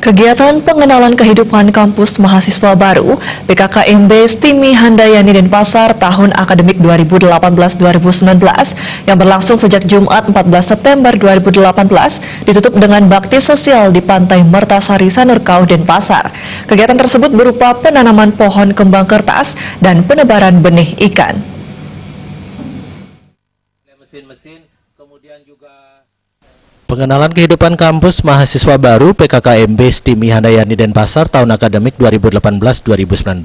Kegiatan pengenalan kehidupan kampus mahasiswa baru PKKMB STIMI Handayani Denpasar tahun akademik 2018-2019 yang berlangsung sejak Jumat 14 September 2018 ditutup dengan bakti sosial di Pantai Mertasari Sanurkau, Denpasar. Kegiatan tersebut berupa penanaman pohon kembang kertas dan penebaran benih ikan. Pengenalan kehidupan kampus mahasiswa baru PKKMB STIMI Handayani Denpasar tahun akademik 2018-2019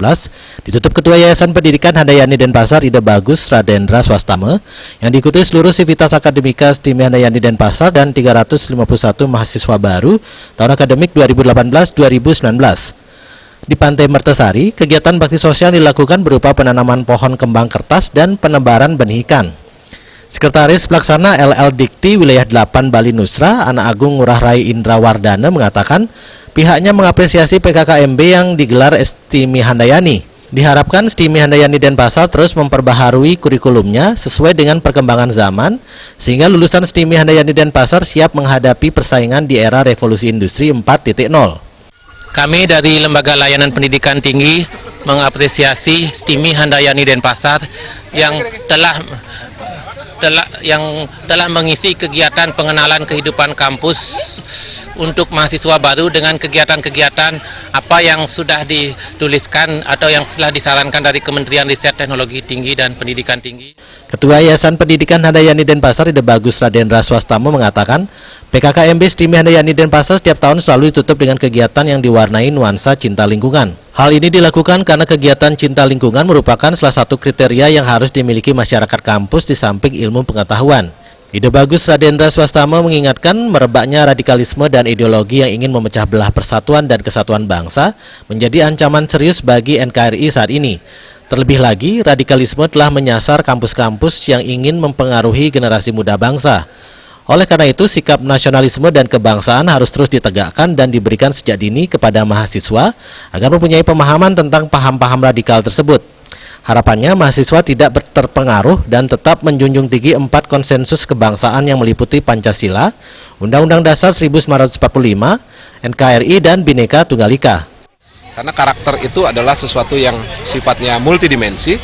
ditutup Ketua Yayasan Pendidikan Handayani Denpasar Ide Bagus Radendra Swastama yang diikuti seluruh sivitas akademika STIMI Handayani Denpasar dan 351 mahasiswa baru tahun akademik 2018-2019. Di Pantai Mertasari, kegiatan bakti sosial dilakukan berupa penanaman pohon kembang kertas dan penebaran benih ikan. Sekretaris Pelaksana LL Dikti Wilayah 8 Bali Nusra, Anak Agung Ngurah Rai Indra Wardana mengatakan pihaknya mengapresiasi PKKMB yang digelar STIMI Handayani. Diharapkan STIMI Handayani Denpasar terus memperbaharui kurikulumnya sesuai dengan perkembangan zaman, sehingga lulusan STIMI Handayani Denpasar siap menghadapi persaingan di era revolusi industri 4.0. Kami dari Lembaga Layanan Pendidikan Tinggi mengapresiasi STIMI Handayani Denpasar yang telah mengisi kegiatan pengenalan kehidupan kampus untuk mahasiswa baru dengan kegiatan-kegiatan apa yang sudah dituliskan atau yang telah disarankan dari Kementerian Riset Teknologi Tinggi dan Pendidikan Tinggi. Ketua Yayasan Pendidikan Handayani Denpasar Ide Bagus Radendra Swastama mengatakan PKKMB STIMI Handayani Denpasar setiap tahun selalu ditutup dengan kegiatan yang diwarnai nuansa cinta lingkungan. Hal ini dilakukan karena kegiatan cinta lingkungan merupakan salah satu kriteria yang harus dimiliki masyarakat kampus di samping ilmu pengetahuan. Ide Bagus Radendra Swastama mengingatkan merebaknya radikalisme dan ideologi yang ingin memecah belah persatuan dan kesatuan bangsa menjadi ancaman serius bagi NKRI saat ini. Terlebih lagi, radikalisme telah menyasar kampus-kampus yang ingin mempengaruhi generasi muda bangsa. Oleh karena itu, sikap nasionalisme dan kebangsaan harus terus ditegakkan dan diberikan sejak dini kepada mahasiswa agar mempunyai pemahaman tentang paham-paham radikal tersebut. Harapannya mahasiswa tidak terpengaruh dan tetap menjunjung tinggi 4 konsensus kebangsaan yang meliputi Pancasila, Undang-Undang Dasar 1945, NKRI, dan Bhinneka Tunggal Ika. Karena karakter itu adalah sesuatu yang sifatnya multidimensi,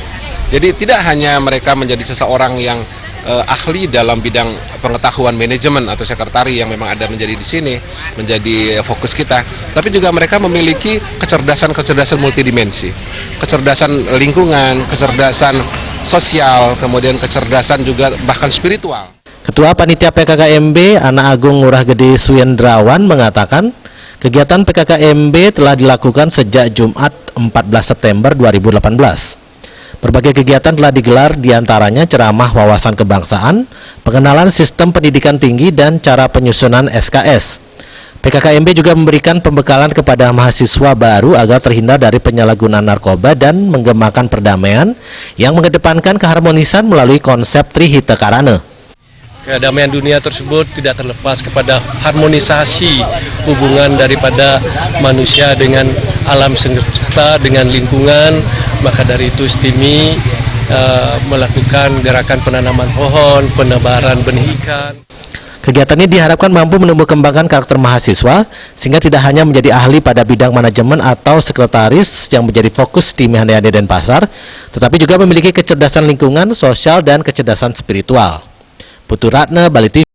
jadi tidak hanya mereka menjadi seseorang yang ahli dalam bidang pengetahuan manajemen atau sekretari yang memang ada menjadi di sini menjadi fokus kita, tapi juga mereka memiliki kecerdasan multidimensi, kecerdasan lingkungan, kecerdasan sosial, kemudian kecerdasan juga bahkan spiritual. Ketua Panitia PKKMB Anak Agung Ngurah Gede Suyendrawan mengatakan kegiatan PKKMB telah dilakukan sejak Jumat 14 September 2018. Berbagai kegiatan telah digelar, diantaranya ceramah wawasan kebangsaan, pengenalan sistem pendidikan tinggi, dan cara penyusunan SKS. PKKMB juga memberikan pembekalan kepada mahasiswa baru agar terhindar dari penyalahgunaan narkoba dan menggemakan perdamaian yang mengedepankan keharmonisan melalui konsep Trihita Karana. Kedamaian dunia tersebut tidak terlepas kepada harmonisasi hubungan daripada manusia dengan alam semesta, dengan lingkungan. Maka dari itu STIMI melakukan gerakan penanaman pohon, penebaran benih ikan. Kegiatan ini diharapkan mampu menumbuh kembangkan karakter mahasiswa sehingga tidak hanya menjadi ahli pada bidang manajemen atau sekretaris yang menjadi fokus STIMI Handayani Denpasar, tetapi juga memiliki kecerdasan lingkungan, sosial, dan kecerdasan spiritual. Putu Ratna, Bali TV.